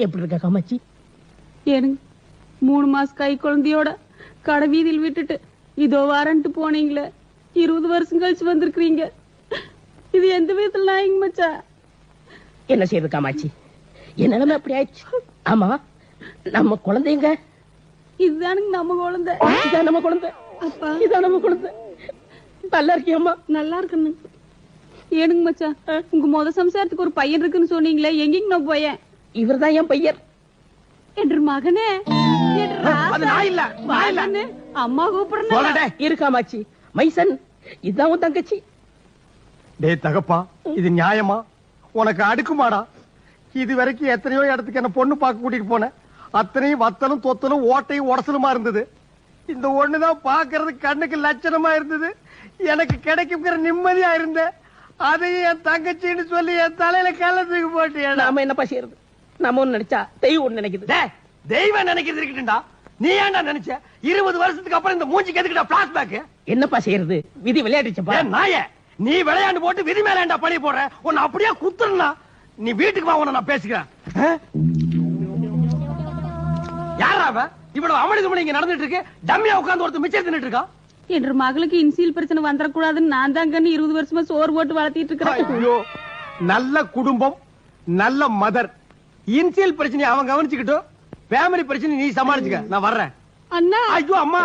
எப்படி இருக்க காமாட்சி? ஏனுங்க 3 மாசம் கை குழந்தையோட கடை வீதியில் விட்டுட்டு இதோ வாரன்ட்டு போனீங்களே, 20 வருஷம் கழிச்சு வந்திருக்கிறீங்க. இது எந்த விதத்துல நாயங்க மச்சா? என்ன செய்யுது காமாட்சி, என் நிலைமை அப்படி ஆயிடுச்சு. ஆமா, நம்ம குழந்தைங்க இதுதானுங்க நம்ம குழந்தை. இதான் நம்ம குழந்தை. அப்பா இதான் நம்ம குழந்தை. நல்லா இருக்கியம்மா? நல்லா இருக்குன்னு. ஏனுங்க மச்சா, உங்க சம்சாரத்துக்கு ஒரு பையன் இருக்குன்னு சொன்னீங்களே, எங்கேங்க நான் போயேன்? இவர்தான் என் பையன். என்று மகனே, அம்மா கூப்பிடுறேன். இரு காமாட்சி, மைசன் இதான் உன் தங்கச்சி. டேய் தகப்பா, இது நியாயமா? உனக்கு அடுக்குமாடா? இது வரைக்கும் எத்தனையோ இடத்துக்கு என்ன பொண்ணு பார்க்க கூட்டிட்டு போனேன். அத்தனையும் வத்தலும் தொத்தலும் ஓட்டையும் உடசலுமா இருந்தது. இந்த ஒண்ணுதான் பாக்குறது கண்ணுக்கு லட்சணமா இருந்தது. எனக்கு கிடைக்குங்கிற நிம்மதியா இருந்தேன். அதையும் என் தங்கச்சின்னு சொல்லி என் தலையில கள்ளத்துக்கு போட்டு நாம என்னப்பா செய்யறது? நம்ம ஒண்ணு நினைச்சா தெய்வம் ஒண்ணு நினைக்குது. தெய்வம் நினைக்கிறது இருக்கட்டும்டா. நீ ஏன்டா நினைச்ச? 20 வருஷத்துக்கு அப்புறம் இந்த மூஞ்சிக்கு எதுக்குடா பிளாஷ்பேக்? என்னப்பா செய்யறது? விதி விளையாடுச்சப்பா. நாயே, நீ விளையாண்டு போட்டு விதி மேல ஏன்டா பழி போடுற? உன்னை அப்படியே குத்துறா. நீ வீட்டுக்கு வா, உன்னை நான் பேசிக்கிறேன். யாரா அவ? இவ்வளவு அமளிதுமணி இங்க நடந்துட்டு இருக்கு. டம்மியா உட்கார்ந்து ஒருத்தர் மிச்சம் தின்னுட்டு இருக்கா. என்ற மகளுக்கு இன்சியல் பிரச்சனை வந்துடக்கூடாதுன்னு நான் தான் 20 வருஷமா சோறு போட்டு வளர்த்திட்டு இருக்கிறேன். ஐயோ, நல்ல குடும்பம், நல்ல மதர். இன்சியல் பிரச்சனை அவன் கவனிச்சுக்கிட்டோம். ஃபேமிலி பிரச்சனை நீ சமாளிச்சுக்க. நான் வர்றேன். அண்ணா. ஐயோ அம்மா.